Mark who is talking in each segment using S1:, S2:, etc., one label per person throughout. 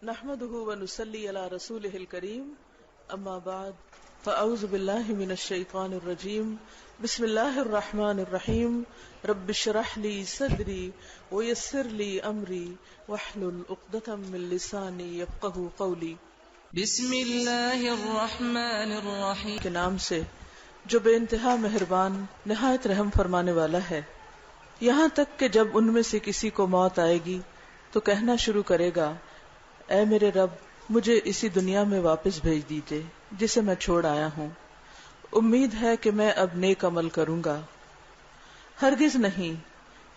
S1: نحمده ونصلي على رسوله الكريم اما بعد فاعوذ بالله من الشيطان الرجيم بسم الله الرحمن الرحيم رب اشرح لي صدري ويسر لي امري واحلل عقدة من لساني يفقهوا قولي.
S2: بسم اللہ الرحمن الرحیم
S1: کے نام سے جو بے انتہا مہربان نہایت رحم فرمانے والا ہے. یہاں تک کہ جب ان میں سے کسی کو موت آئے گی تو کہنا شروع کرے گا، اے میرے رب مجھے اسی دنیا میں واپس بھیج دیجئے جسے میں چھوڑ آیا ہوں. امید ہے کہ میں اب نیک عمل کروں گا. ہرگز نہیں،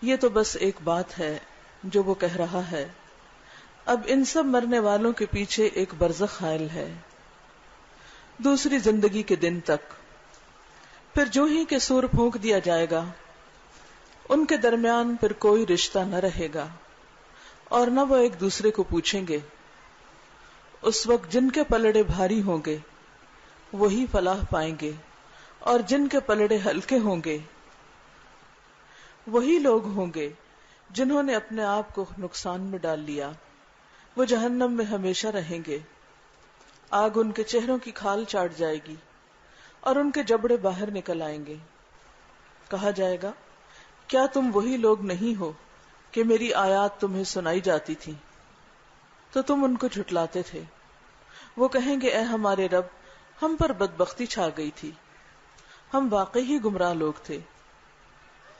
S1: یہ تو بس ایک بات ہے جو وہ کہہ رہا ہے. اب ان سب مرنے والوں کے پیچھے ایک برزخ حائل ہے، دوسری زندگی کے دن تک. پھر جو ہی کہ سور پھونک دیا جائے گا، ان کے درمیان پھر کوئی رشتہ نہ رہے گا اور نہ وہ ایک دوسرے کو پوچھیں گے. اس وقت جن کے پلڑے بھاری ہوں گے وہی فلاح پائیں گے، اور جن کے پلڑے ہلکے ہوں گے وہی لوگ ہوں گے جنہوں نے اپنے آپ کو نقصان میں ڈال لیا. وہ جہنم میں ہمیشہ رہیں گے. آگ ان کے چہروں کی کھال چاٹ جائے گی اور ان کے جبڑے باہر نکل آئیں گے. کہا جائے گا، کیا تم وہی لوگ نہیں ہو کہ میری آیات تمہیں سنائی جاتی تھی تو تم ان کو جھٹلاتے تھے؟ وہ کہیں گے، اے ہمارے رب، ہم پر بدبختی چھا گئی تھی، ہم واقعی ہی گمراہ لوگ تھے.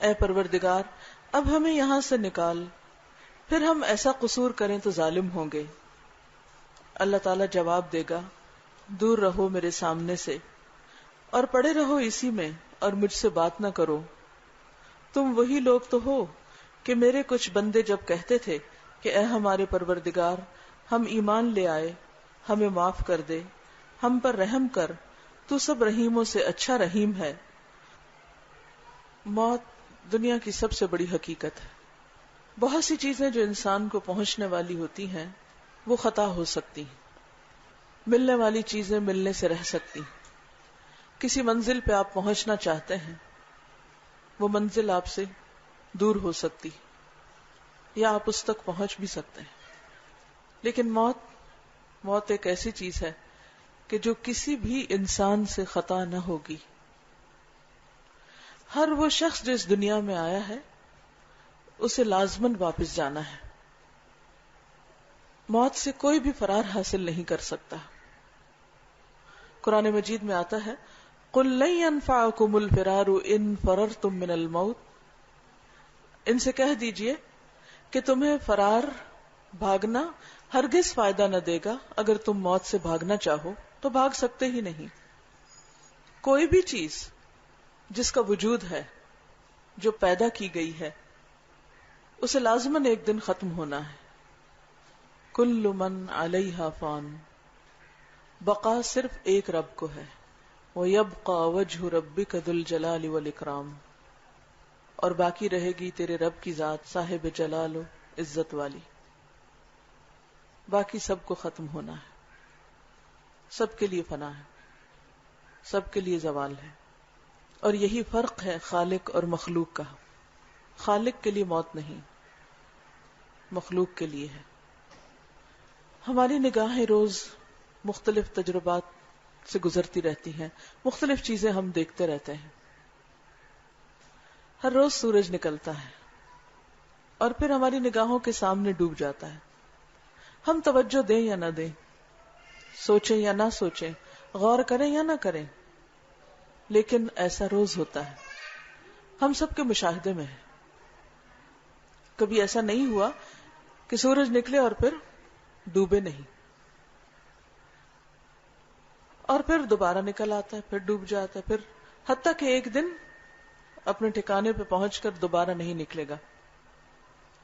S1: اے پروردگار، اب ہمیں یہاں سے نکال، پھر ہم ایسا قصور کریں تو ظالم ہوں گے. اللہ تعالیٰ جواب دے گا، دور رہو میرے سامنے سے اور پڑے رہو اسی میں اور مجھ سے بات نہ کرو. تم وہی لوگ تو ہو کہ میرے کچھ بندے جب کہتے تھے کہ اے ہمارے پروردگار، ہم ایمان لے آئے، ہمیں معاف کر دے، ہم پر رحم کر، تو سب رحیموں سے اچھا رحیم ہے. موت دنیا کی سب سے بڑی حقیقت ہے. بہت سی چیزیں جو انسان کو پہنچنے والی ہوتی ہیں وہ خطا ہو سکتی ہیں. ملنے والی چیزیں ملنے سے رہ سکتی ہیں. کسی منزل پہ آپ پہنچنا چاہتے ہیں، وہ منزل آپ سے دور ہو سکتی یا آپ اس تک پہنچ بھی سکتے ہیں. لیکن موت ایک ایسی چیز ہے کہ جو کسی بھی انسان سے خطا نہ ہوگی. ہر وہ شخص جو اس دنیا میں آیا ہے اسے لازماً واپس جانا ہے. موت سے کوئی بھی فرار حاصل نہیں کر سکتا. قرآن مجید میں آتا ہے، قُل لَن يَنفَعَكُمُ الْفِرَارُ إِن فَرَرْتُم مِّنَ الْمَوْتِ، ان سے کہہ دیجئے کہ تمہیں فرار، بھاگنا ہرگز فائدہ نہ دے گا. اگر تم موت سے بھاگنا چاہو تو بھاگ سکتے ہی نہیں. کوئی بھی چیز جس کا وجود ہے، جو پیدا کی گئی ہے، اسے لازماً ایک دن ختم ہونا ہے. کل من علیہا فان، بقا صرف ایک رب کو ہے. وَيَبْقَى وَجْهُ رَبِّكَ ذُو الْجَلَالِ وَالْإِكْرَامِ، اور باقی رہے گی تیرے رب کی ذات صاحب جلال و عزت والی. باقی سب کو ختم ہونا ہے، سب کے لیے فنا ہے، سب کے لیے زوال ہے. اور یہی فرق ہے خالق اور مخلوق کا. خالق کے لیے موت نہیں، مخلوق کے لیے ہے. ہماری نگاہیں روز مختلف تجربات سے گزرتی رہتی ہیں، مختلف چیزیں ہم دیکھتے رہتے ہیں. ہر روز سورج نکلتا ہے اور پھر ہماری نگاہوں کے سامنے ڈوب جاتا ہے. ہم توجہ دیں یا نہ دیں، سوچیں یا نہ سوچیں، غور کریں یا نہ کریں، لیکن ایسا روز ہوتا ہے. ہم سب کے مشاہدے میں ہے. کبھی ایسا نہیں ہوا کہ سورج نکلے اور پھر ڈوبے نہیں، اور پھر دوبارہ نکل آتا ہے، پھر ڈوب جاتا ہے، پھر حتیٰ کہ ایک دن اپنے ٹھکانے پہ پہنچ کر دوبارہ نہیں نکلے گا،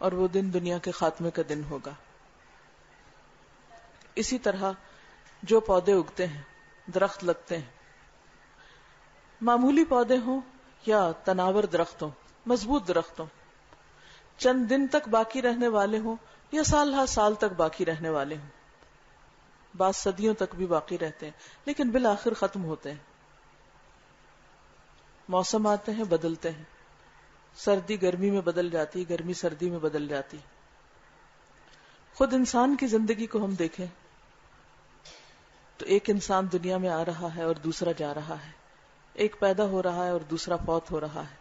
S1: اور وہ دن دنیا کے خاتمے کا دن ہوگا. اسی طرح جو پودے اگتے ہیں، درخت لگتے ہیں، معمولی پودے ہوں یا تناور درخت ہوں، مضبوط درخت ہوں، چند دن تک باقی رہنے والے ہوں یا سال ہر سال تک باقی رہنے والے ہوں، بعض صدیوں تک بھی باقی رہتے ہیں، لیکن بالآخر ختم ہوتے ہیں. موسم آتے ہیں، بدلتے ہیں، سردی گرمی میں بدل جاتی، گرمی سردی میں بدل جاتی. خود انسان کی زندگی کو ہم دیکھیں تو ایک انسان دنیا میں آ رہا ہے اور دوسرا جا رہا ہے، ایک پیدا ہو رہا ہے اور دوسرا فوت ہو رہا ہے.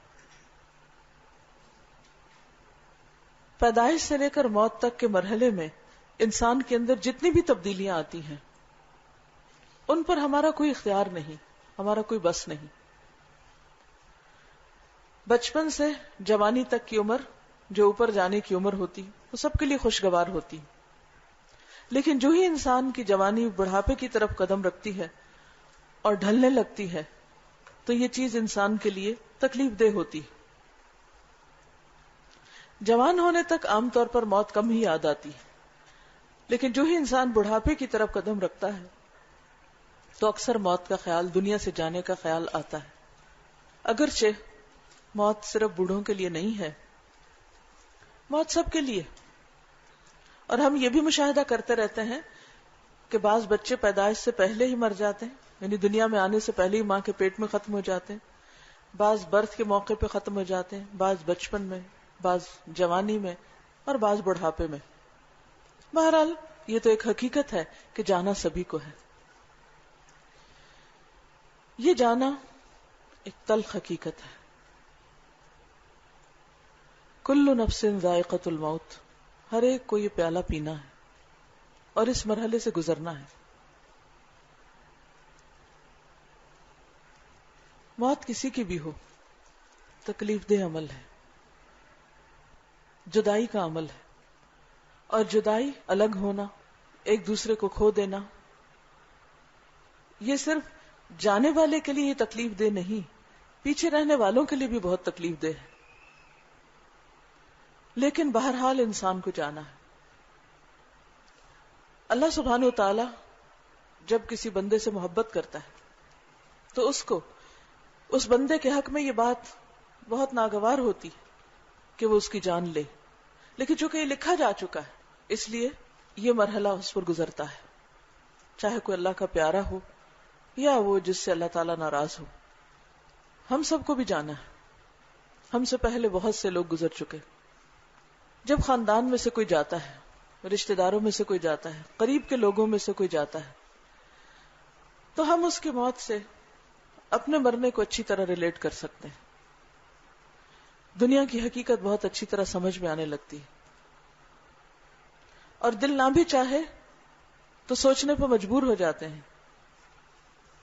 S1: پیدائش سے لے کر موت تک کے مرحلے میں انسان کے اندر جتنی بھی تبدیلیاں آتی ہیں ان پر ہمارا کوئی اختیار نہیں، ہمارا کوئی بس نہیں. بچپن سے جوانی تک کی عمر جو اوپر جانے کی عمر ہوتی وہ سب کے لیے خوشگوار ہوتی، لیکن جو ہی انسان کی جوانی بڑھاپے کی طرف قدم رکھتی ہے اور ڈھلنے لگتی ہے تو یہ چیز انسان کے لیے تکلیف دہ ہوتی. جوان ہونے تک عام طور پر موت کم ہی یاد آتی ہے، لیکن جو ہی انسان بڑھاپے کی طرف قدم رکھتا ہے تو اکثر موت کا خیال، دنیا سے جانے کا خیال آتا ہے. اگرچہ موت صرف بوڑھوں کے لیے نہیں ہے، موت سب کے لیے. اور ہم یہ بھی مشاہدہ کرتے رہتے ہیں کہ بعض بچے پیدائش سے پہلے ہی مر جاتے ہیں، یعنی دنیا میں آنے سے پہلے ہی ماں کے پیٹ میں ختم ہو جاتے ہیں. بعض برتھ کے موقع پہ ختم ہو جاتے ہیں، بعض بچپن میں، بعض جوانی میں اور بعض بڑھاپے میں. بہرحال یہ تو ایک حقیقت ہے کہ جانا سبھی کو ہے. یہ جانا ایک تلخ حقیقت ہے. کل نفس ذائقۃ الموت، ہر ایک کو یہ پیالہ پینا ہے اور اس مرحلے سے گزرنا ہے. موت کسی کی بھی ہو تکلیف دہ عمل ہے، جدائی کا عمل ہے. اور جدائی، الگ ہونا، ایک دوسرے کو کھو دینا، یہ صرف جانے والے کے لیے یہ تکلیف دہ نہیں، پیچھے رہنے والوں کے لیے بھی بہت تکلیف دہ ہے. لیکن بہرحال انسان کو جانا ہے. اللہ سبحانہ و تعالی جب کسی بندے سے محبت کرتا ہے تو اس بندے کے حق میں یہ بات بہت ناگوار ہوتی کہ وہ اس کی جان لے، لیکن چونکہ یہ لکھا جا چکا ہے اس لیے یہ مرحلہ اس پر گزرتا ہے، چاہے کوئی اللہ کا پیارا ہو یا وہ جس سے اللہ تعالیٰ ناراض ہو. ہم سب کو بھی جانا ہے. ہم سے پہلے بہت سے لوگ گزر چکے. جب خاندان میں سے کوئی جاتا ہے، رشتہ داروں میں سے کوئی جاتا ہے، قریب کے لوگوں میں سے کوئی جاتا ہے، تو ہم اس کی موت سے اپنے مرنے کو اچھی طرح ریلیٹ کر سکتے ہیں. دنیا کی حقیقت بہت اچھی طرح سمجھ میں آنے لگتی ہے، اور دل نہ بھی چاہے تو سوچنے پر مجبور ہو جاتے ہیں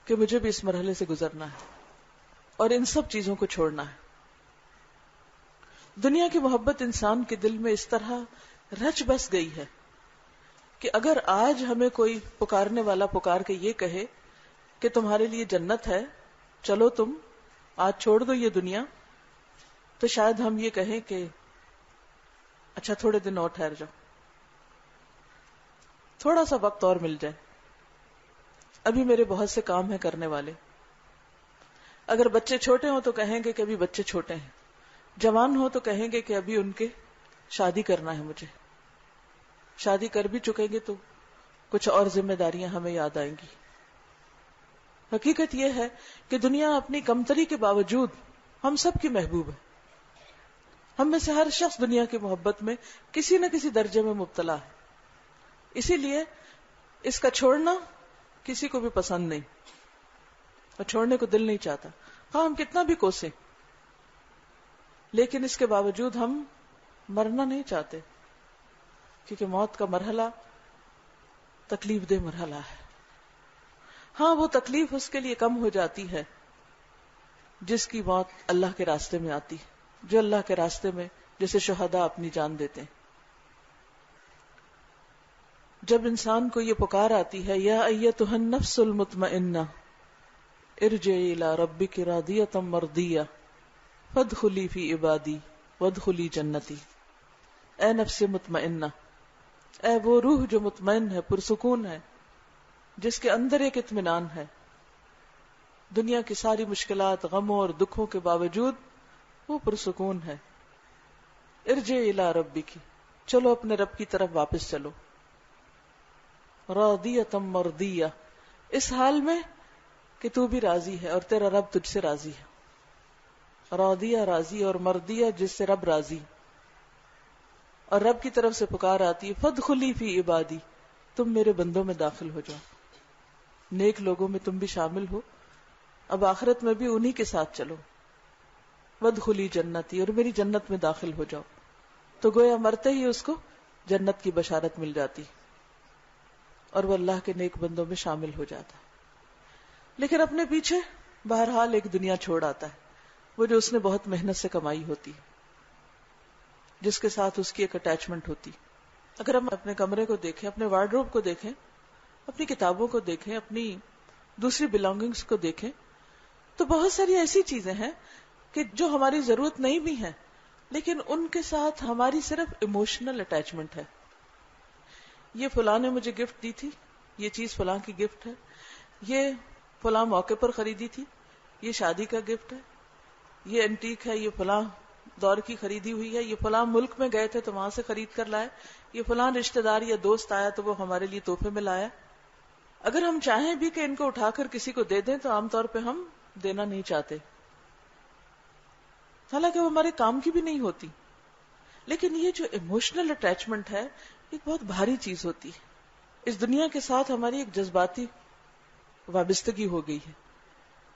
S1: کہ مجھے بھی اس مرحلے سے گزرنا ہے اور ان سب چیزوں کو چھوڑنا ہے. دنیا کی محبت انسان کے دل میں اس طرح رچ بس گئی ہے کہ اگر آج ہمیں کوئی پکارنے والا پکار کے یہ کہے کہ تمہارے لیے جنت ہے، چلو تم آج چھوڑ دو یہ دنیا، تو شاید ہم یہ کہیں کہ اچھا تھوڑے دن اور ٹھہر جاؤ، تھوڑا سا وقت اور مل جائے، ابھی میرے بہت سے کام ہیں کرنے والے. اگر بچے چھوٹے ہوں تو کہیں گے کہ ابھی بچے چھوٹے ہیں، جوان ہو تو کہیں گے کہ ابھی ان کے شادی کرنا ہے، مجھے شادی کر بھی چکیں گے تو کچھ اور ذمہ داریاں ہمیں یاد آئیں گی. حقیقت یہ ہے کہ دنیا اپنی کمتری کے باوجود ہم سب کی محبوب ہے. ہم میں سے ہر شخص دنیا کی محبت میں کسی نہ کسی درجے میں مبتلا ہے، اسی لیے اس کا چھوڑنا کسی کو بھی پسند نہیں اور چھوڑنے کو دل نہیں چاہتا، ہاں ہم کتنا بھی کوسیں، لیکن اس کے باوجود ہم مرنا نہیں چاہتے، کیونکہ موت کا مرحلہ تکلیف دہ مرحلہ ہے. ہاں وہ تکلیف اس کے لیے کم ہو جاتی ہے جس کی موت اللہ کے راستے میں آتی ہے، جو اللہ کے راستے میں جیسے شہداء اپنی جان دیتے ہیں. جب انسان کو یہ پکار آتی ہے یا ایتھا النفس المطمئنہ ارجعی الی ربک راضیۃ مرضیہ فادخلی فی عبادی وادخلی جنتی، اے نفس مطمئنہ، اے وہ روح جو مطمئن ہے، پرسکون ہے، جس کے اندر ایک اطمینان ہے، دنیا کی ساری مشکلات، غموں اور دکھوں کے باوجود وہ پرسکون ہے. ارجعی الی ربک، چلو اپنے رب کی طرف واپس چلو، راضیۃ مرضیہ، اس حال میں کہ تو بھی راضی ہے اور تیرا رب تجھ سے راضی ہے. راضیہ راضی اور مرضیہ جس سے رب راضی. اور رب کی طرف سے پکار آتی ہے فادخلی فی عبادی، تم میرے بندوں میں داخل ہو جاؤ، نیک لوگوں میں تم بھی شامل ہو، اب آخرت میں بھی انہی کے ساتھ چلو، وادخلی جنتی، اور میری جنت میں داخل ہو جاؤ. تو گویا مرتے ہی اس کو جنت کی بشارت مل جاتی اور وہ اللہ کے نیک بندوں میں شامل ہو جاتا ہے. لیکن اپنے پیچھے بہرحال ایک دنیا چھوڑ آتا ہے، وہ جو اس نے بہت محنت سے کمائی ہوتی، جس کے ساتھ اس کی ایک اٹیچمنٹ ہوتی. اگر ہم اپنے کمرے کو دیکھیں، اپنے وارڈروب کو دیکھیں، اپنی کتابوں کو دیکھیں، اپنی دوسری بلانگنگز کو دیکھیں، تو بہت ساری ایسی چیزیں ہیں کہ جو ہماری ضرورت نہیں بھی ہیں، لیکن ان کے ساتھ ہماری صرف ایموشنل اٹیچمنٹ ہے. یہ فلاں نے مجھے گفٹ دی تھی، یہ چیز فلاں کی گفٹ ہے، یہ فلاں موقع پر خریدی تھی، یہ شادی کا گفٹ ہے، یہ اینٹیک ہے، یہ فلاں دور کی خریدی ہوئی ہے، یہ فلاں ملک میں گئے تھے تو وہاں سے خرید کر لائے، یہ فلاں رشتہ دار یا دوست آیا تو وہ ہمارے لیے تحفے میں لایا. اگر ہم چاہیں بھی کہ ان کو اٹھا کر کسی کو دے دیں تو عام طور پہ ہم دینا نہیں چاہتے، حالانکہ وہ ہمارے کام کی بھی نہیں ہوتی. لیکن یہ جو ایموشنل اٹیچمنٹ ہے ایک بہت بھاری چیز ہوتی ہے. اس دنیا کے ساتھ ہماری ایک جذباتی وابستگی ہو گئی ہے.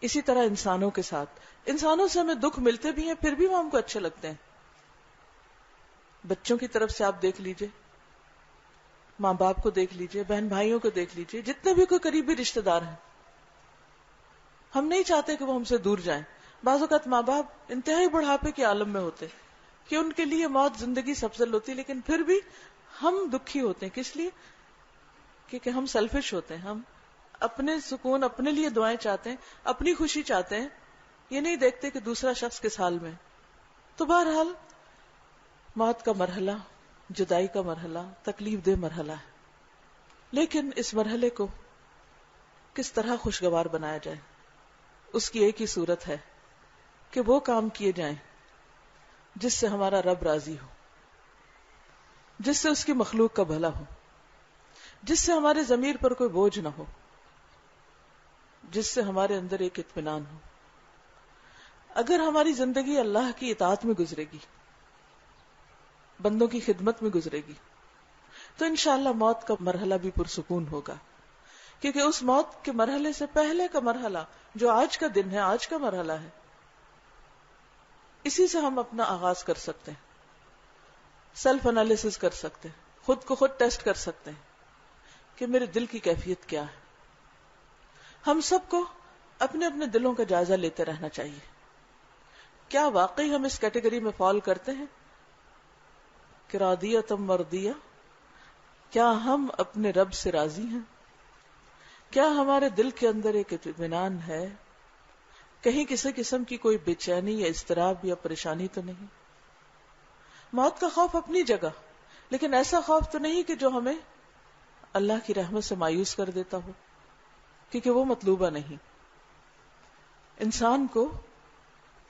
S1: اسی طرح انسانوں کے ساتھ، انسانوں سے ہمیں دکھ ملتے بھی ہیں پھر بھی وہ ہم کو اچھے لگتے ہیں. بچوں کی طرف سے آپ دیکھ لیجئے، ماں باپ کو دیکھ لیجئے، بہن بھائیوں کو دیکھ لیجئے، جتنے بھی کوئی قریبی رشتہ دار ہیں، ہم نہیں چاہتے کہ وہ ہم سے دور جائیں. بعض اوقات ماں باپ انتہائی بڑھاپے کے عالم میں ہوتے کہ ان کے لیے موت زندگی سے افضل ہوتی، لیکن پھر بھی ہم دکھی ہوتے ہیں. کس لیے؟ کیونکہ ہم سیلفش ہوتے ہیں، ہم اپنے سکون، اپنے لیے دعائیں چاہتے ہیں، اپنی خوشی چاہتے ہیں، یہ نہیں دیکھتے کہ دوسرا شخص کس حال میں. تو بہرحال موت کا مرحلہ، جدائی کا مرحلہ تکلیف دہ مرحلہ ہے، لیکن اس مرحلے کو کس طرح خوشگوار بنایا جائے، اس کی ایک ہی صورت ہے کہ وہ کام کیے جائیں جس سے ہمارا رب راضی ہو، جس سے اس کی مخلوق کا بھلا ہو، جس سے ہمارے ضمیر پر کوئی بوجھ نہ ہو، جس سے ہمارے اندر ایک اطمینان ہو. اگر ہماری زندگی اللہ کی اطاعت میں گزرے گی، بندوں کی خدمت میں گزرے گی، تو انشاءاللہ موت کا مرحلہ بھی پرسکون ہوگا. کیونکہ اس موت کے مرحلے سے پہلے کا مرحلہ جو آج کا دن ہے، آج کا مرحلہ ہے، اسی سے ہم اپنا آغاز کر سکتے ہیں، سیلف انالیسس کر سکتے ہیں، خود کو خود ٹیسٹ کر سکتے ہیں کہ میرے دل کی کیفیت کیا ہے. ہم سب کو اپنے اپنے دلوں کا جائزہ لیتے رہنا چاہیے. کیا واقعی ہم اس کیٹیگری میں فال کرتے ہیں کہ راضیۃ مرضیہ؟ کیا ہم اپنے رب سے راضی ہیں؟ کیا ہمارے دل کے اندر ایک اطمینان ہے؟ کہیں کسی قسم کی کوئی بے چینی یا اضطراب یا پریشانی تو نہیں؟ موت کا خوف اپنی جگہ، لیکن ایسا خوف تو نہیں کہ جو ہمیں اللہ کی رحمت سے مایوس کر دیتا ہو، کیونکہ وہ مطلوبہ نہیں. انسان کو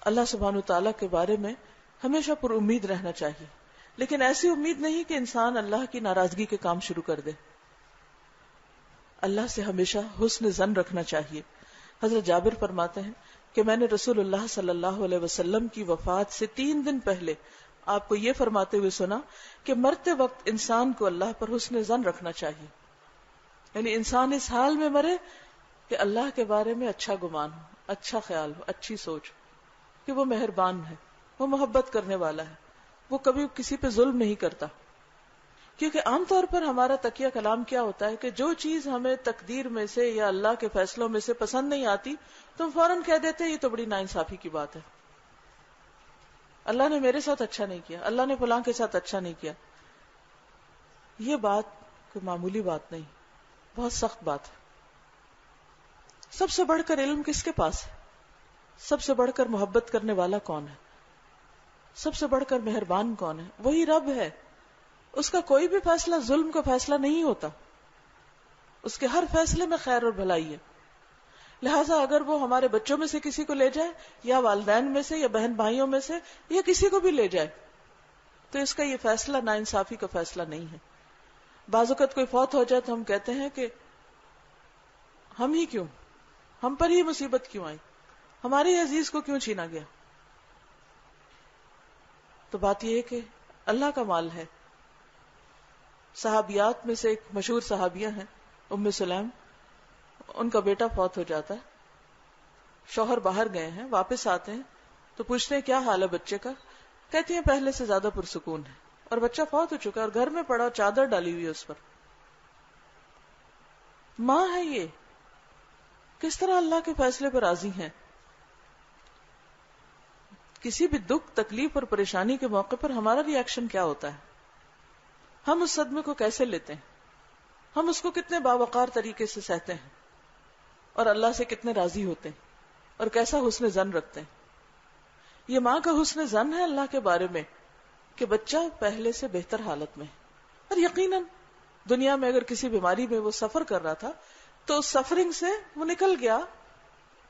S1: اللہ سبحانہ وتعالیٰ کے بارے میں ہمیشہ پر امید رہنا چاہیے، لیکن ایسی امید نہیں کہ انسان اللہ کی ناراضگی کے کام شروع کر دے. اللہ سے ہمیشہ حسن ظن رکھنا چاہیے. حضرت جابر فرماتے ہیں کہ میں نے رسول اللہ صلی اللہ علیہ وسلم کی وفات سے 3 دن پہلے آپ کو یہ فرماتے ہوئے سنا کہ مرتے وقت انسان کو اللہ پر حسن ظن رکھنا چاہیے. یعنی انسان اس حال میں مرے کہ اللہ کے بارے میں اچھا گمان ہو، اچھا خیال ہو، اچھی سوچ، کہ وہ مہربان ہے، وہ محبت کرنے والا ہے، وہ کبھی کسی پہ ظلم نہیں کرتا. کیونکہ عام طور پر ہمارا تکیہ کلام کیا ہوتا ہے کہ جو چیز ہمیں تقدیر میں سے یا اللہ کے فیصلوں میں سے پسند نہیں آتی تو ہم فوراً کہہ دیتے ہیں یہ تو بڑی ناانصافی کی بات ہے، اللہ نے میرے ساتھ اچھا نہیں کیا، اللہ نے فلاں کے ساتھ اچھا نہیں کیا. یہ بات کوئی معمولی بات نہیں، بہت سخت بات ہے. سب سے بڑھ کر علم کس کے پاس ہے؟ سب سے بڑھ کر محبت کرنے والا کون ہے؟ سب سے بڑھ کر مہربان کون ہے؟ وہی رب ہے. اس کا کوئی بھی فیصلہ ظلم کا فیصلہ نہیں ہوتا، اس کے ہر فیصلے میں خیر اور بھلائی ہے. لہٰذا اگر وہ ہمارے بچوں میں سے کسی کو لے جائے یا والدین میں سے یا بہن بھائیوں میں سے یا کسی کو بھی لے جائے تو اس کا یہ فیصلہ ناانصافی کا فیصلہ نہیں ہے. بعض اوقات کوئی فوت ہو جائے تو ہم کہتے ہیں کہ ہم ہی کیوں، ہم پر ہی مصیبت کیوں آئی، ہمارے عزیز کو کیوں چھینا گیا. تو بات یہ ہے کہ اللہ کا مال ہے، صحابیات میں سے ایک مشہور صحابیہ ہیں ام سلیم، ان کا بیٹا فوت ہو جاتا ہے، شوہر باہر گئے ہیں، واپس آتے ہیں تو پوچھتے ہیں کیا حال ہے بچے کا، کہتی ہیں پہلے سے زیادہ پرسکون ہے، اور بچہ فوت ہو چکا ہے اور گھر میں پڑا، چادر ڈالی ہوئی ہے اس پر. ماں ہے یہ، کس طرح اللہ کے فیصلے پر راضی ہیں. کسی بھی دکھ، تکلیف اور پریشانی کے موقع پر ہمارا ری ایکشن کیا ہوتا ہے؟ ہم اس صدمے کو کیسے لیتے ہیں؟ ہم اس کو کتنے باوقار طریقے سے سہتے ہیں اور اللہ سے کتنے راضی ہوتے ہیں اور کیسا حسن ظن رکھتے ہیں؟ یہ ماں کا حسن ظن ہے اللہ کے بارے میں کہ بچہ پہلے سے بہتر حالت میں ہے. اور یقیناً دنیا میں اگر کسی بیماری میں وہ سفر کر رہا تھا تو اس سفرنگ سے وہ نکل گیا،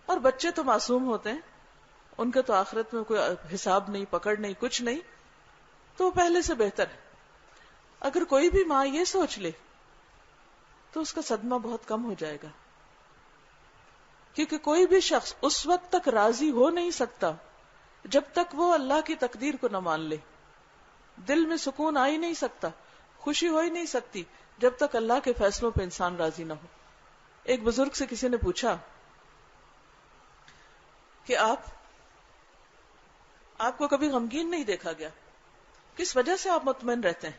S1: اور بچے تو معصوم ہوتے ہیں، ان کا تو آخرت میں کوئی حساب نہیں، پکڑ نہیں، کچھ نہیں، تو وہ پہلے سے بہتر ہے. اگر کوئی بھی ماں یہ سوچ لے تو اس کا صدمہ بہت کم ہو جائے گا، کیونکہ کوئی بھی شخص اس وقت تک راضی ہو نہیں سکتا جب تک وہ اللہ کی تقدیر کو نہ مان لے. دل میں سکون آ ہی نہیں سکتا، خوشی ہو ہی نہیں سکتی جب تک اللہ کے فیصلوں پہ انسان راضی نہ ہو. ایک بزرگ سے کسی نے پوچھا کہ آپ کو کبھی غمگین نہیں دیکھا گیا، کس وجہ سے آپ مطمئن رہتے ہیں؟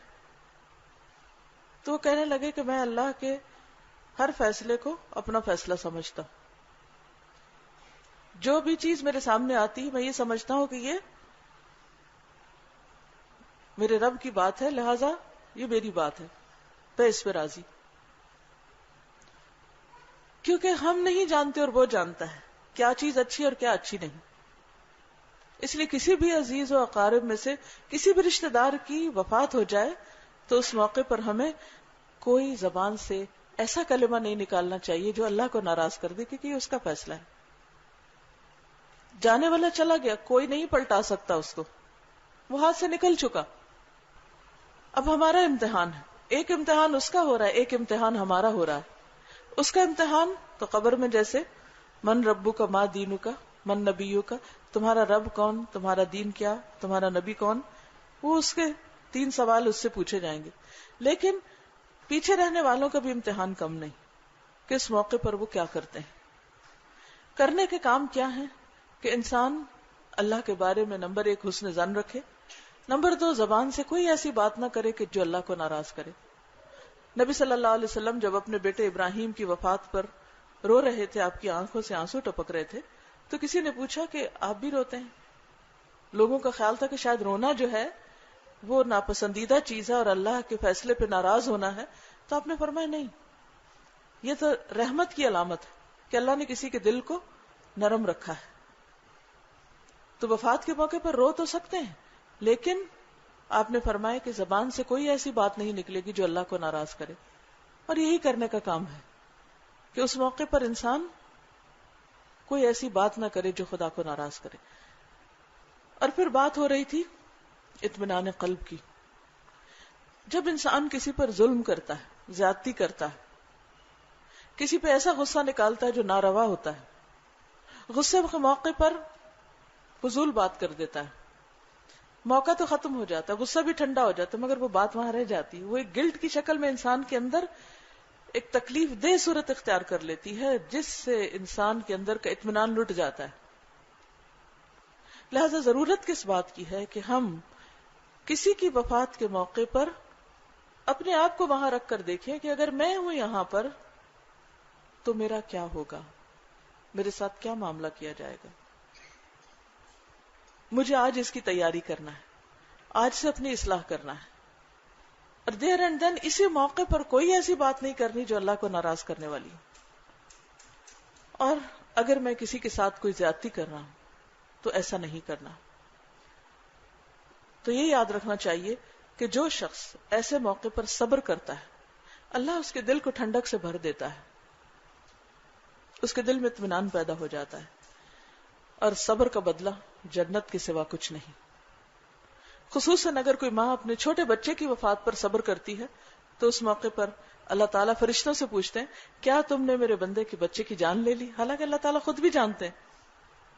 S1: تو وہ کہنے لگے کہ میں اللہ کے ہر فیصلے کو اپنا فیصلہ سمجھتا ہوں. جو بھی چیز میرے سامنے آتی ہے میں یہ سمجھتا ہوں کہ یہ میرے رب کی بات ہے، لہذا یہ میری بات ہے، میں اس پہ راضی. کیونکہ ہم نہیں جانتے اور وہ جانتا ہے کیا چیز اچھی اور کیا اچھی نہیں. اس لیے کسی بھی عزیز و اقارب میں سے کسی بھی رشتہ دار کی وفات ہو جائے تو اس موقع پر ہمیں کوئی زبان سے ایسا کلمہ نہیں نکالنا چاہیے جو اللہ کو ناراض کر دے، کیونکہ یہ اس کا فیصلہ ہے. جانے والا چلا گیا، کوئی نہیں پلٹا سکتا اس کو، وہ ہاتھ سے نکل چکا. اب ہمارا امتحان ہے، ایک امتحان اس کا ہو رہا ہے، ایک امتحان ہمارا ہو رہا ہے. اس کا امتحان تو قبر میں جیسے من ربو کا ما دینو کا من نبیو کا، تمہارا رب کون، تمہارا دین کیا، تمہارا نبی کون، وہ اس کے 3 سوال اس سے پوچھے جائیں گے. لیکن پیچھے رہنے والوں کا بھی امتحان کم نہیں کہ اس موقع پر وہ کیا کرتے ہیں. کرنے کے کام کیا ہیں کہ انسان اللہ کے بارے میں نمبر 1 حسن ظن رکھے، نمبر 2 زبان سے کوئی ایسی بات نہ کرے کہ جو اللہ کو ناراض کرے. نبی صلی اللہ علیہ وسلم جب اپنے بیٹے ابراہیم کی وفات پر رو رہے تھے، آپ کی آنکھوں سے آنسو ٹپک رہے تھے، تو کسی نے پوچھا کہ آپ بھی روتے ہیں؟ لوگوں کا خیال تھا کہ شاید رونا جو ہے وہ ناپسندیدہ چیز ہے اور اللہ کے فیصلے پہ ناراض ہونا ہے. تو آپ نے فرمایا نہیں، یہ تو رحمت کی علامت ہے کہ اللہ نے کسی کے دل کو نرم رکھا ہے. تو وفات کے موقع پر رو تو سکتے ہیں، لیکن آپ نے فرمایا کہ زبان سے کوئی ایسی بات نہیں نکلے گی جو اللہ کو ناراض کرے. اور یہی کرنے کا کام ہے کہ اس موقع پر انسان کوئی ایسی بات نہ کرے جو خدا کو ناراض کرے. اور پھر بات ہو رہی تھی اطمینان قلب کی. جب انسان کسی پر ظلم کرتا ہے، زیادتی کرتا ہے، کسی پہ ایسا غصہ نکالتا ہے جو ناروا ہوتا ہے، غصے کے موقع پر فضول بات کر دیتا ہے، موقع تو ختم ہو جاتا ہے، غصہ بھی ٹھنڈا ہو جاتا ہے، مگر وہ بات وہاں رہ جاتی ہے. وہ ایک گلٹ کی شکل میں انسان کے اندر ایک تکلیف دہ صورت اختیار کر لیتی ہے جس سے انسان کے اندر کا اطمینان لٹ جاتا ہے. لہذا ضرورت کس بات کی ہے کہ ہم کسی کی وفات کے موقع پر اپنے آپ کو وہاں رکھ کر دیکھیں کہ اگر میں ہوں یہاں پر تو میرا کیا ہوگا، میرے ساتھ کیا معاملہ کیا جائے گا. مجھے آج اس کی تیاری کرنا ہے، آج سے اپنی اصلاح کرنا ہے، اور دیر اینڈ دین اسی موقع پر کوئی ایسی بات نہیں کرنی جو اللہ کو ناراض کرنے والی. اور اگر میں کسی کے ساتھ کوئی زیادتی کر رہا ہوں تو ایسا نہیں کرنا. تو یہ یاد رکھنا چاہیے کہ جو شخص ایسے موقع پر صبر کرتا ہے اللہ اس کے دل کو ٹھنڈک سے بھر دیتا ہے، اس کے دل میں اطمینان پیدا ہو جاتا ہے. اور صبر کا بدلہ جنت کے سوا کچھ نہیں. خصوصاً اگر کوئی ماں اپنے چھوٹے بچے کی وفات پر صبر کرتی ہے تو اس موقع پر اللہ تعالیٰ فرشتوں سے پوچھتے ہیں کیا تم نے میرے بندے کے بچے کی جان لے لی؟ حالانکہ اللہ تعالیٰ خود بھی جانتے ہیں.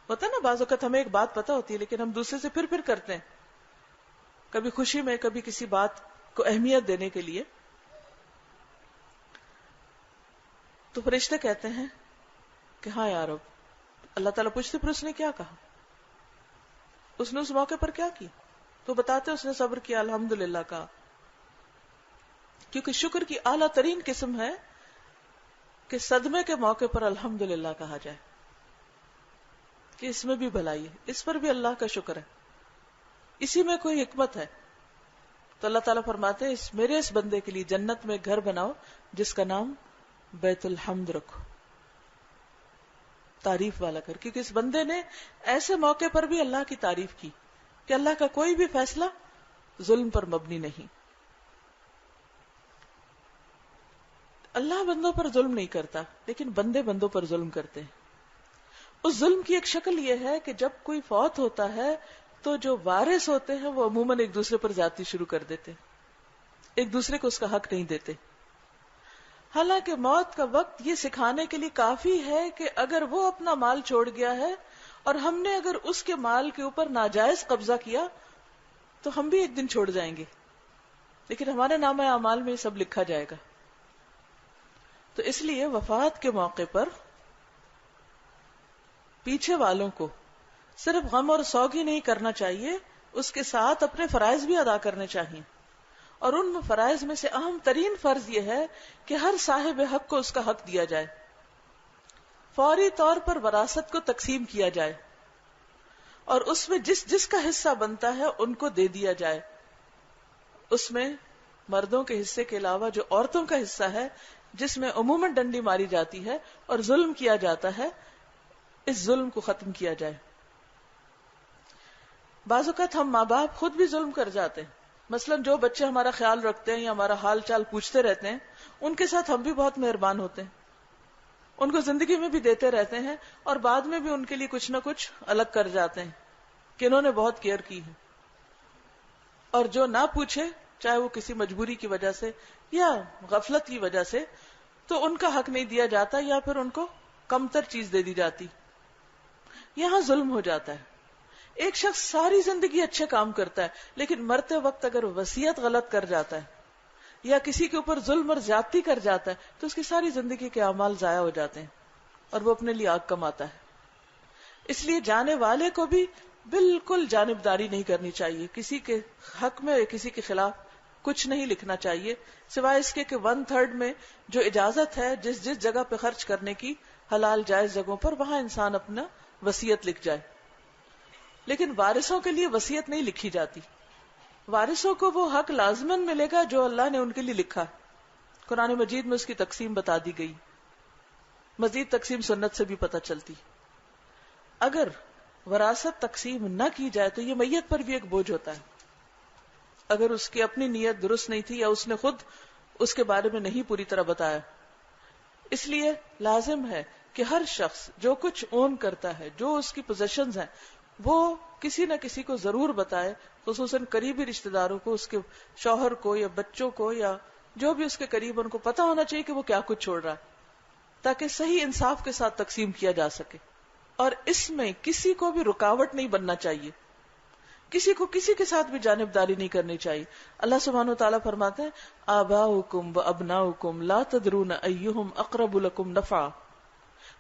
S1: ہوتا ہے نا بعض اوقات ہمیں ایک بات پتہ ہوتی ہے لیکن ہم دوسرے سے پھر کرتے ہیں، کبھی خوشی میں، کبھی کسی بات کو اہمیت دینے کے لیے. تو فرشتے کہتے ہیں کہ ہاں یا رب. اللہ تعالیٰ پوچھتے پھر اس نے کیا کہا, اس نے اس موقع پر کیا کی؟ تو بتاتے اس نے صبر کیا, الحمدللہ کہا. کیونکہ شکر کی اعلیٰ ترین قسم ہے کہ صدمے کے موقع پر الحمدللہ کہا جائے کہ اس میں بھی بھلائی ہے, اس پر بھی اللہ کا شکر ہے, اسی میں کوئی حکمت ہے. تو اللہ تعالیٰ فرماتے ہیں میرے اس بندے کے لیے جنت میں گھر بناؤ جس کا نام بیت الحمد رکھو, تعریف والا کر. کیونکہ اس بندے نے ایسے موقع پر بھی اللہ کی تعریف کی کہ اللہ کا کوئی بھی فیصلہ ظلم پر مبنی نہیں. اللہ بندوں پر ظلم نہیں کرتا, لیکن بندے بندوں پر ظلم کرتے ہیں. اس ظلم کی ایک شکل یہ ہے کہ جب کوئی فوت ہوتا ہے تو جو وارث ہوتے ہیں وہ عموماً ایک دوسرے پر زیادتی شروع کر دیتے, ایک دوسرے کو اس کا حق نہیں دیتے. حالانکہ موت کا وقت یہ سکھانے کے لیے کافی ہے کہ اگر وہ اپنا مال چھوڑ گیا ہے اور ہم نے اگر اس کے مال کے اوپر ناجائز قبضہ کیا تو ہم بھی ایک دن چھوڑ جائیں گے, لیکن ہمارے نامہ اعمال میں یہ سب لکھا جائے گا. تو اس لیے وفات کے موقع پر پیچھے والوں کو صرف غم اور سوگ ہی نہیں کرنا چاہیے, اس کے ساتھ اپنے فرائض بھی ادا کرنے چاہیے. اور ان میں فرائض میں سے اہم ترین فرض یہ ہے کہ ہر صاحب حق کو اس کا حق دیا جائے, فوری طور پر وراثت کو تقسیم کیا جائے اور اس میں جس جس کا حصہ بنتا ہے ان کو دے دیا جائے. اس میں مردوں کے حصے کے علاوہ جو عورتوں کا حصہ ہے جس میں عموماً ڈنڈی ماری جاتی ہے اور ظلم کیا جاتا ہے, اس ظلم کو ختم کیا جائے. بعض اوقات ہم ماں باپ خود بھی ظلم کر جاتے ہیں. مثلاً جو بچے ہمارا خیال رکھتے ہیں یا ہمارا حال چال پوچھتے رہتے ہیں, ان کے ساتھ ہم بھی بہت مہربان ہوتے ہیں, ان کو زندگی میں بھی دیتے رہتے ہیں اور بعد میں بھی ان کے لیے کچھ نہ کچھ الگ کر جاتے ہیں کہ انہوں نے بہت کیئر کی ہے. اور جو نہ پوچھے, چاہے وہ کسی مجبوری کی وجہ سے یا غفلت کی وجہ سے, تو ان کا حق نہیں دیا جاتا یا پھر ان کو کمتر چیز دے دی جاتی. یہاں ظلم ہو جاتا ہے. ایک شخص ساری زندگی اچھے کام کرتا ہے لیکن مرتے وقت اگر وصیت غلط کر جاتا ہے یا کسی کے اوپر ظلم اور زیادتی کر جاتا ہے تو اس کی ساری زندگی کے اعمال ضائع ہو جاتے ہیں اور وہ اپنے لیے آگ کماتا ہے. اس لیے جانے والے کو بھی بالکل جانبداری نہیں کرنی چاہیے, کسی کے حق میں کسی کے خلاف کچھ نہیں لکھنا چاہیے سوائے اس کے کہ 1/3 میں جو اجازت ہے جس جس جگہ پہ خرچ کرنے کی حلال جائز جگہوں پر, وہاں انسان اپنا وصیت لکھ جائے. لیکن وارثوں کے لیے وصیت نہیں لکھی جاتی. وارثوں کو وہ حق لازماً ملے گا جو اللہ نے ان کے لیے لکھا. قرآن مجید میں اس کی تقسیم بتا دی گئی, مزید تقسیم سنت سے بھی پتہ چلتی. اگر وراثت تقسیم نہ کی جائے تو یہ میت پر بھی ایک بوجھ ہوتا ہے. اگر اس کی اپنی نیت درست نہیں تھی یا اس نے خود اس کے بارے میں نہیں پوری طرح بتایا. اس لیے لازم ہے کہ ہر شخص جو کچھ اون کرتا ہے, جو اس کی پوزیشنز ہیں, وہ کسی نہ کسی کو ضرور بتائے, خصوصاً قریبی رشتہ داروں کو, اس کے شوہر کو یا بچوں کو یا جو بھی اس کے قریب, ان کو پتہ ہونا چاہیے کہ وہ کیا کچھ چھوڑ رہا ہے, تاکہ صحیح انصاف کے ساتھ تقسیم کیا جا سکے. اور اس میں کسی کو بھی رکاوٹ نہیں بننا چاہیے, کسی کو کسی کے ساتھ بھی جانبداری نہیں کرنی چاہیے. اللہ سبحانہ و تعالیٰ فرماتے ہیں آباؤکم و ابناؤکم لا تدرون ایہم اقرب لکم نفعا,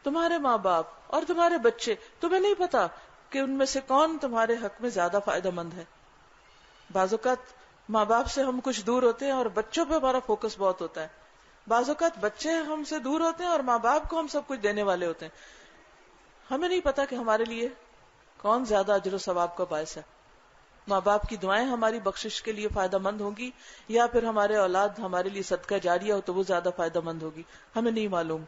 S1: تمہارے ماں باپ اور تمہارے بچے, تمہیں نہیں پتا کہ ان میں سے کون تمہارے حق میں زیادہ فائدہ مند ہے. بعض اوقات ماں باپ سے ہم کچھ دور ہوتے ہیں اور بچوں پہ ہمارا فوکس بہت ہوتا ہے. بعض اوقات بچے ہم سے دور ہوتے ہیں اور ماں باپ کو ہم سب کچھ دینے والے ہوتے ہیں. ہمیں نہیں پتا کہ ہمارے لیے کون زیادہ اجر و ثواب کا باعث ہے. ماں باپ کی دعائیں ہماری بخشش کے لیے فائدہ مند ہوں گی یا پھر ہمارے اولاد ہمارے لیے صدقہ جاریہ ہو تو وہ زیادہ فائدہ مند ہوگی, ہمیں نہیں معلوم.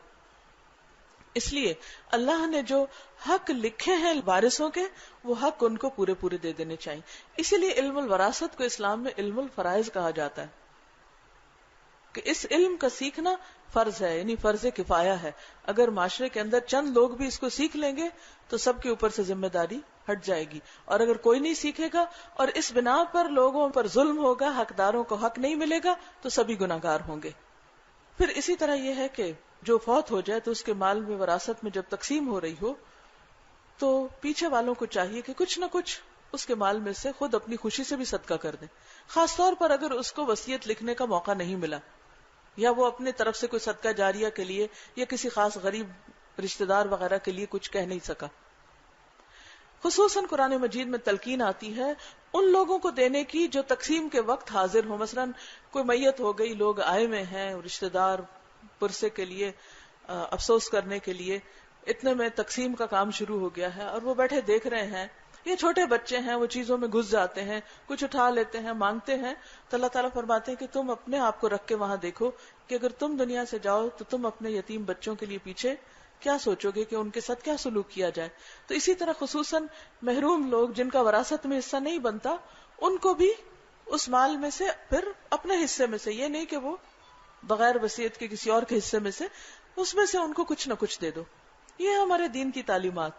S1: اس لیے اللہ نے جو حق لکھے ہیں وارثوں کے, وہ حق ان کو پورے پورے دے دینے چاہیے. اسی لیے علم الوراثت کو اسلام میں علم الفرائض کہا جاتا ہے کہ اس علم کا سیکھنا فرض ہے, یعنی فرض کفایہ ہے. اگر معاشرے کے اندر چند لوگ بھی اس کو سیکھ لیں گے تو سب کے اوپر سے ذمہ داری ہٹ جائے گی, اور اگر کوئی نہیں سیکھے گا اور اس بنا پر لوگوں پر ظلم ہوگا, حقداروں کو حق نہیں ملے گا, تو سبھی گناہگار ہوں گے. پھر اسی طرح یہ ہے کہ جو فوت ہو جائے تو اس کے مال میں وراثت میں جب تقسیم ہو رہی ہو تو پیچھے والوں کو چاہیے کہ کچھ نہ کچھ اس کے مال میں سے خود اپنی خوشی سے بھی صدقہ کر دیں, خاص طور پر اگر اس کو وصیت لکھنے کا موقع نہیں ملا. یا وہ اپنے طرف سے کوئی صدقہ جاریہ کے لیے یا کسی خاص غریب رشتہ دار وغیرہ کے لیے کچھ کہہ نہیں سکا. خصوصاً قرآن مجید میں تلقین آتی ہے ان لوگوں کو دینے کی جو تقسیم کے وقت حاضر ہوں. مثلا کوئی میت ہو گئی، لوگ آئے ہوئے ہیں رشتہ دار پرسے کے لیے، افسوس کرنے کے لیے، اتنے میں تقسیم کا کام شروع ہو گیا ہے اور وہ بیٹھے دیکھ رہے ہیں. یہ چھوٹے بچے ہیں، وہ چیزوں میں گھس جاتے ہیں، کچھ اٹھا لیتے ہیں، مانگتے ہیں. تو اللہ تعالیٰ فرماتے ہیں کہ تم اپنے آپ کو رکھ کے وہاں دیکھو کہ اگر تم دنیا سے جاؤ تو تم اپنے یتیم بچوں کے لیے پیچھے کیا سوچو گے کہ ان کے ساتھ کیا سلوک کیا جائے. تو اسی طرح خصوصاً محروم لوگ جن کا وراثت میں حصہ نہیں بنتا، ان کو بھی اس مال میں سے پھر اپنے حصے میں سے، یہ نہیں کہ وہ بغیر وصیت کے کسی اور کے حصے میں سے، اس میں سے ان کو کچھ نہ کچھ دے دو. یہ ہے ہمارے دین کی تعلیمات.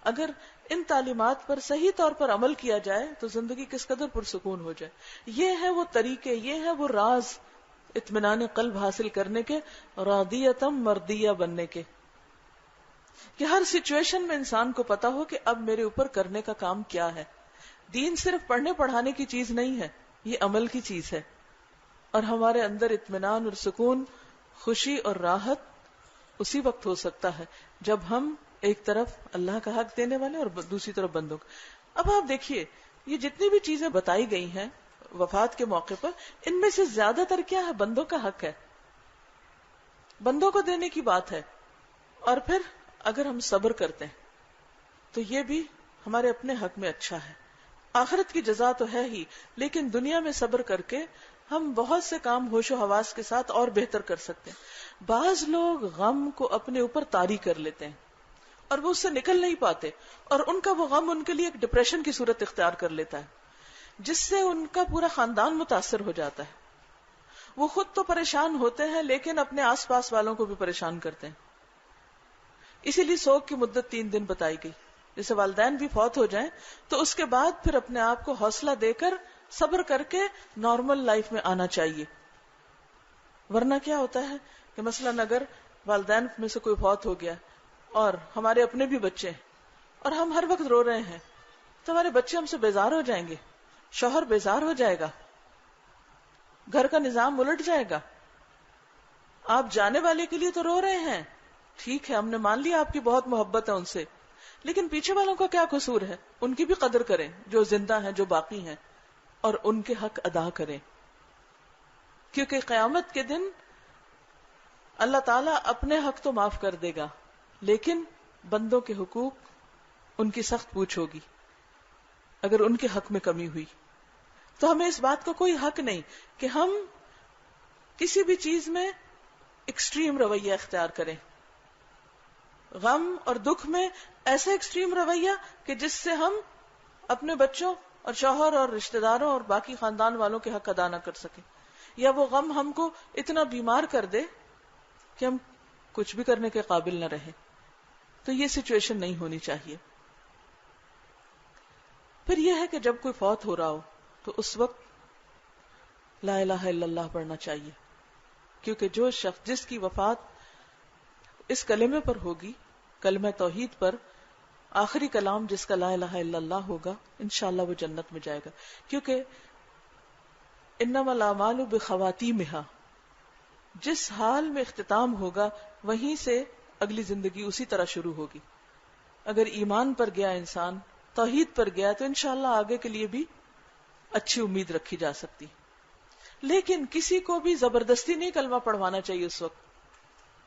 S1: اگر ان تعلیمات پر صحیح طور پر عمل کیا جائے تو زندگی کس قدر پرسکون ہو جائے. یہ ہے وہ طریقے، یہ ہے وہ راز اطمینان قلب حاصل کرنے کے، راضیتم مردیہ بننے کے، کہ ہر سچویشن میں انسان کو پتا ہو کہ اب میرے اوپر کرنے کا کام کیا ہے. دین صرف پڑھنے پڑھانے کی چیز نہیں ہے، یہ عمل کی چیز ہے. اور ہمارے اندر اطمینان اور سکون، خوشی اور راحت اسی وقت ہو سکتا ہے جب ہم ایک طرف اللہ کا حق دینے والے اور دوسری طرف بندوں کا. اب آپ دیکھیے یہ جتنی بھی چیزیں بتائی گئی ہیں وفات کے موقع پر، ان میں سے زیادہ تر کیا ہے؟ بندوں کا حق ہے، بندوں کو دینے کی بات ہے. اور پھر اگر ہم صبر کرتے ہیں تو یہ بھی ہمارے اپنے حق میں اچھا ہے. آخرت کی جزا تو ہے ہی، لیکن دنیا میں صبر کر کے ہم بہت سے کام ہوش و حواس کے ساتھ اور بہتر کر سکتے ہیں. بعض لوگ غم کو اپنے اوپر طاری کر لیتے ہیں اور وہ اس سے نکل نہیں پاتے، اور ان کا وہ غم ان کے لیے ایک ڈپریشن کی صورت اختیار کر لیتا ہے جس سے ان کا پورا خاندان متاثر ہو جاتا ہے. وہ خود تو پریشان ہوتے ہیں لیکن اپنے آس پاس والوں کو بھی پریشان کرتے ہیں. اسی لیے سوگ کی مدت 3 دن بتائی گئی. جیسے والدین بھی فوت ہو جائیں تو اس کے بعد پھر اپنے آپ کو حوصلہ دے کر صبر کر کے نارمل لائف میں آنا چاہیے. ورنہ کیا ہوتا ہے کہ مثلاً اگر والدین میں سے کوئی فوت ہو گیا اور ہمارے اپنے بھی بچے ہیں اور ہم ہر وقت رو رہے ہیں تو ہمارے بچے ہم سے بیزار ہو جائیں گے، شوہر بیزار ہو جائے گا، گھر کا نظام الٹ جائے گا. آپ جانے والے کے لیے تو رو رہے ہیں، ٹھیک ہے، ہم نے مان لیا آپ کی بہت محبت ہے ان سے، لیکن پیچھے والوں کا کیا قصور ہے؟ ان کی بھی قدر کریں جو زندہ ہیں، جو باقی ہیں، اور ان کے حق ادا کریں. کیونکہ قیامت کے دن اللہ تعالیٰ اپنے حق تو معاف کر دے گا لیکن بندوں کے حقوق ان کی سخت پوچھ ہوگی. اگر ان کے حق میں کمی ہوئی تو ہمیں اس بات کا کوئی حق نہیں کہ ہم کسی بھی چیز میں ایکسٹریم رویہ اختیار کریں. غم اور دکھ میں ایسا ایکسٹریم رویہ کہ جس سے ہم اپنے بچوں اور شوہر اور رشتہ داروں اور باقی خاندان والوں کے حق ادا نہ کر سکیں، یا وہ غم ہم کو اتنا بیمار کر دے کہ ہم کچھ بھی کرنے کے قابل نہ رہے. تو یہ سچویشن نہیں ہونی چاہیے. پھر یہ ہے کہ جب کوئی فوت ہو رہا ہو تو اس وقت لا الہ الا اللہ پڑھنا چاہیے، کیونکہ جو شخص جس کی وفات اس کلمے پر ہوگی، کلمہ توحید پر، آخری کلام جس کا لا الہ الا اللہ ہوگا، انشاءاللہ وہ جنت میں جائے گا. کیونکہ انما الاعمال بخواتیمہا، جس حال میں اختتام ہوگا وہیں سے اگلی زندگی اسی طرح شروع ہوگی. اگر ایمان پر گیا انسان، توحید پر گیا، تو انشاءاللہ آگے کے لیے بھی اچھی امید رکھی جا سکتی. لیکن کسی کو بھی زبردستی نہیں کلمہ پڑھوانا چاہیے اس وقت.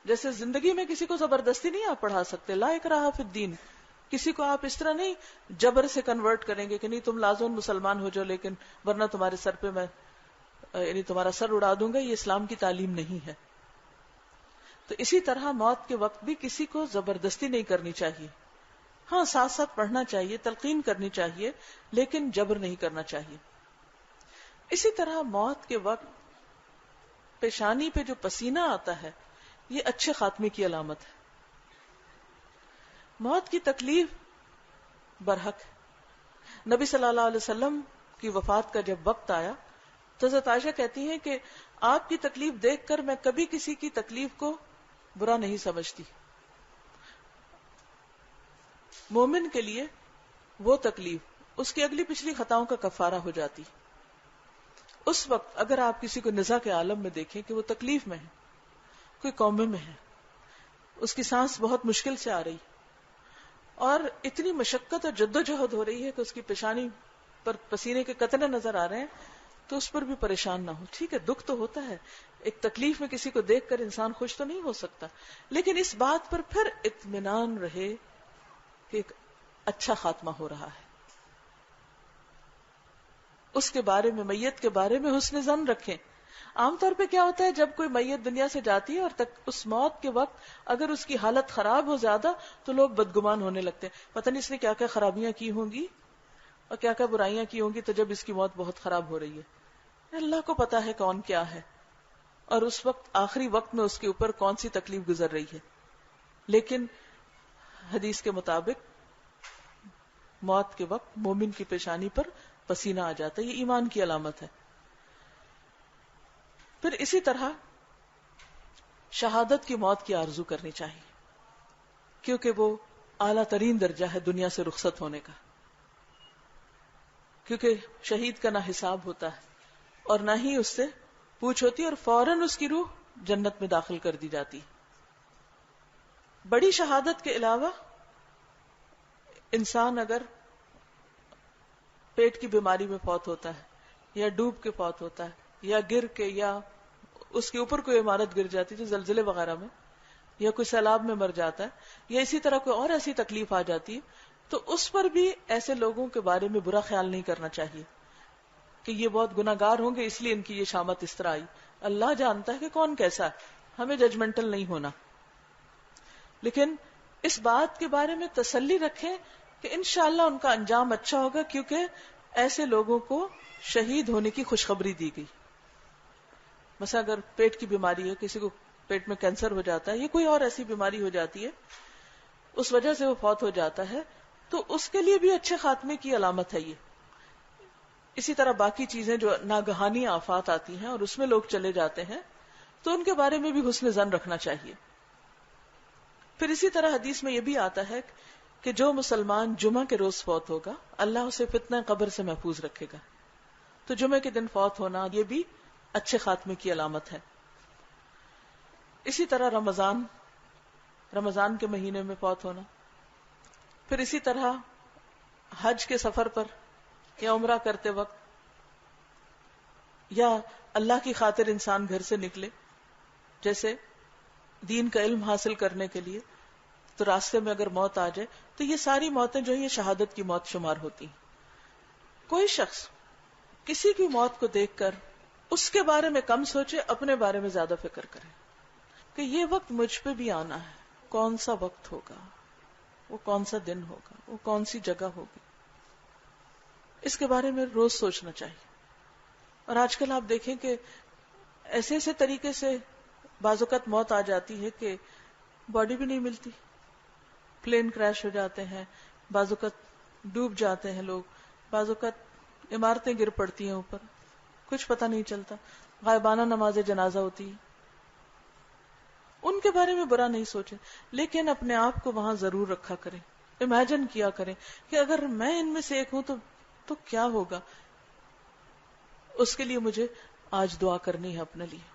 S1: جیسے زندگی میں کسی کو زبردستی نہیں آپ پڑھا سکتے، لا اکراہ فی الدین. کسی کو آپ اس طرح نہیں جبر سے کنورٹ کریں گے کہ نہیں تم لازم مسلمان ہو جاؤ لیکن ورنہ تمہارے سر پہ میں یعنی تمہارا سر اڑا دوں گا. یہ اسلام کی تعلیم نہیں ہے. تو اسی طرح موت کے وقت بھی کسی کو زبردستی نہیں کرنی چاہیے. ہاں ساتھ ساتھ پڑھنا چاہیے، تلقین کرنی چاہیے، لیکن جبر نہیں کرنا چاہیے. اسی طرح موت کے وقت پیشانی پہ جو پسینہ آتا ہے یہ اچھے خاتمے کی علامت ہے. موت کی تکلیف برحق ہے. نبی صلی اللہ علیہ وسلم کی وفات کا جب وقت آیا تو حضرت عائشہ کہتی ہیں کہ آپ کی تکلیف دیکھ کر میں کبھی کسی کی تکلیف کو برا نہیں سمجھتی. مومن کے لیے وہ تکلیف اس کی اگلی پچھلی خطاؤں کا کفارہ ہو جاتی. اس وقت اگر آپ کسی کو نزا کے عالم میں دیکھیں کہ وہ تکلیف میں ہے، کوئی کومے میں ہے، اس کی سانس بہت مشکل سے آ رہی اور اتنی مشقت اور جدوجہد ہو رہی ہے کہ اس کی پیشانی پر پسینے کے قطرے نظر آ رہے ہیں، تو اس پر بھی پریشان نہ ہو. ٹھیک ہے، دکھ تو ہوتا ہے، ایک تکلیف میں کسی کو دیکھ کر انسان خوش تو نہیں ہو سکتا، لیکن اس بات پر پھر اطمینان رہے کہ ایک اچھا خاتمہ ہو رہا ہے. اس کے بارے میں، میت کے بارے میں حسن ظن رکھیں. عام طور پہ کیا ہوتا ہے، جب کوئی میت دنیا سے جاتی ہے اور اس موت کے وقت اگر اس کی حالت خراب ہو زیادہ تو لوگ بدگمان ہونے لگتے ہیں، پتہ نہیں اس نے کیا کیا خرابیاں کی ہوں گی اور کیا کیا برائیاں کی ہوں گی، تو جب اس کی موت بہت خراب ہو رہی ہے. اللہ کو پتا ہے کون کیا ہے اور اس وقت آخری وقت میں اس کے اوپر کون سی تکلیف گزر رہی ہے. لیکن حدیث کے مطابق موت کے وقت مومن کی پیشانی پر پسینہ آ جاتا ہے، یہ ایمان کی علامت ہے. پھر اسی طرح شہادت کی موت کی آرزو کرنی چاہیے، کیونکہ وہ اعلیٰ ترین درجہ ہے دنیا سے رخصت ہونے کا. کیونکہ شہید کا نہ حساب ہوتا ہے اور نہ ہی اس سے پوچھ ہوتی اور فوراً اس کی روح جنت میں داخل کر دی جاتی. بڑی شہادت کے علاوہ انسان اگر پیٹ کی بیماری میں فوت ہوتا ہے یا ڈوب کے فوت ہوتا ہے یا گر کے، یا اس کے اوپر کوئی عمارت گر جاتی ہے زلزلے وغیرہ میں، یا کوئی سیلاب میں مر جاتا ہے، یا اسی طرح کوئی اور ایسی تکلیف آ جاتی ہے، تو اس پر بھی ایسے لوگوں کے بارے میں برا خیال نہیں کرنا چاہیے کہ یہ بہت گناہگار ہوں گے اس لیے ان کی یہ شامت اس طرح آئی. اللہ جانتا ہے کہ کون کیسا ہے، ہمیں ججمنٹل نہیں ہونا. لیکن اس بات کے بارے میں تسلی رکھیں کہ انشاءاللہ ان کا انجام اچھا ہوگا، کیونکہ ایسے لوگوں کو شہید ہونے کی خوشخبری دی گئی. مثلا اگر پیٹ کی بیماری ہے، کسی کو پیٹ میں کینسر ہو جاتا ہے یا کوئی اور ایسی بیماری ہو جاتی ہے، اس وجہ سے وہ فوت ہو جاتا ہے، تو اس کے لیے بھی اچھے خاتمے کی علامت ہے یہ. اسی طرح باقی چیزیں جو ناگہانی آفات آتی ہیں اور اس میں لوگ چلے جاتے ہیں، تو ان کے بارے میں بھی حسن ظن رکھنا چاہیے. پھر اسی طرح حدیث میں یہ بھی آتا ہے کہ جو مسلمان جمعہ کے روز فوت ہوگا اللہ اسے فتنہ قبر سے محفوظ رکھے گا. تو جمعہ کے دن فوت ہونا یہ بھی اچھے خاتمے کی علامت ہے. اسی طرح رمضان کے مہینے میں فوت ہونا، پھر اسی طرح حج کے سفر پر یا عمرہ کرتے وقت، یا اللہ کی خاطر انسان گھر سے نکلے، جیسے دین کا علم حاصل کرنے کے لیے، تو راستے میں اگر موت آ جائے تو یہ ساری موتیں جو ہیں یہ شہادت کی موت شمار ہوتی ہیں. کوئی شخص کسی کی موت کو دیکھ کر اس کے بارے میں کم سوچے، اپنے بارے میں زیادہ فکر کرے کہ یہ وقت مجھ پہ بھی آنا ہے، کون سا وقت ہوگا، وہ کون سا دن ہوگا، وہ کون سی جگہ ہوگی. اس کے بارے میں روز سوچنا چاہیے. اور آج کل آپ دیکھیں کہ ایسے ایسے طریقے سے بعض اوقات موت آ جاتی ہے کہ باڈی بھی نہیں ملتی، پلین کریش ہو جاتے ہیں، بعض اوقات ڈوب جاتے ہیں لوگ، بعض اوقات عمارتیں گر پڑتی ہیں اوپر، کچھ پتہ نہیں چلتا، غائبانہ نماز جنازہ ہوتی ہے. ان کے بارے میں برا نہیں سوچیں، لیکن اپنے آپ کو وہاں ضرور رکھا کریں، امیجن کیا کریں کہ اگر میں ان میں سے ایک ہوں تو کیا ہوگا. اس کے لیے مجھے آج دعا کرنی ہے اپنے لیے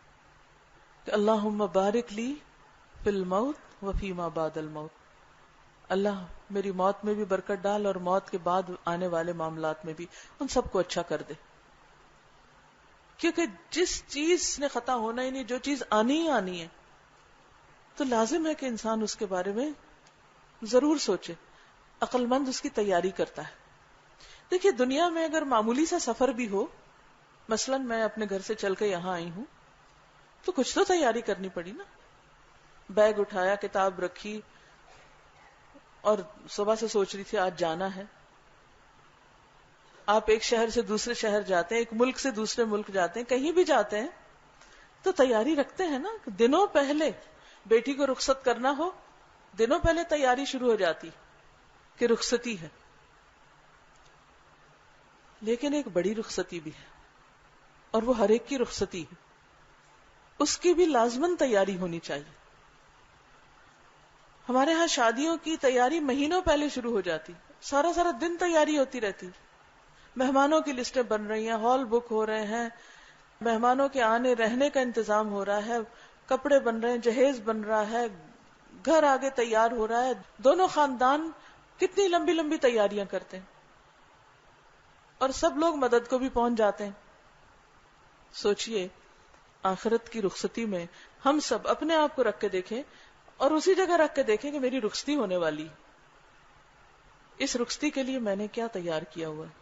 S1: کہ اللہم بارک لی فی الموت و فی ما بعد الموت. اللہ میری موت میں بھی برکت ڈال اور موت کے بعد آنے والے معاملات میں بھی ان سب کو اچھا کر دے. کیونکہ جس چیز نے خطا ہونا ہی نہیں، جو چیز آنی ہی آنی ہے، تو لازم ہے کہ انسان اس کے بارے میں ضرور سوچے. عقل مند اس کی تیاری کرتا ہے. دیکھیے دنیا میں اگر معمولی سا سفر بھی ہو، مثلا میں اپنے گھر سے چل کے یہاں آئی ہوں تو کچھ تو تیاری کرنی پڑی نا. بیگ اٹھایا، کتاب رکھی اور صبح سے سوچ رہی تھی آج جانا ہے. آپ ایک شہر سے دوسرے شہر جاتے ہیں، ایک ملک سے دوسرے ملک جاتے ہیں، کہیں بھی جاتے ہیں تو تیاری رکھتے ہیں نا. دنوں پہلے بیٹی کو رخصت کرنا ہو، دنوں پہلے تیاری شروع ہو جاتی کہ رخصتی ہے. لیکن ایک بڑی رخصتی بھی ہے اور وہ ہر ایک کی رخصتی ہے، اس کی بھی لازماً تیاری ہونی چاہیے. ہمارے ہاں شادیوں کی تیاری مہینوں پہلے شروع ہو جاتی، سارا دن تیاری ہوتی رہتی، مہمانوں کی لسٹیں بن رہی ہیں، ہال بک ہو رہے ہیں، مہمانوں کے آنے رہنے کا انتظام ہو رہا ہے، کپڑے بن رہے ہیں، جہیز بن رہا ہے، گھر آگے تیار ہو رہا ہے. دونوں خاندان کتنی لمبی لمبی تیاریاں کرتے ہیں اور سب لوگ مدد کو بھی پہنچ جاتے ہیں. سوچئے آخرت کی رخصتی میں ہم سب اپنے آپ کو رکھ کے دیکھیں اور اسی جگہ رکھ کے دیکھیں کہ میری رخصتی ہونے والی، اس رخصتی کے لیے میں نے کیا تیار کیا ہوا ہے.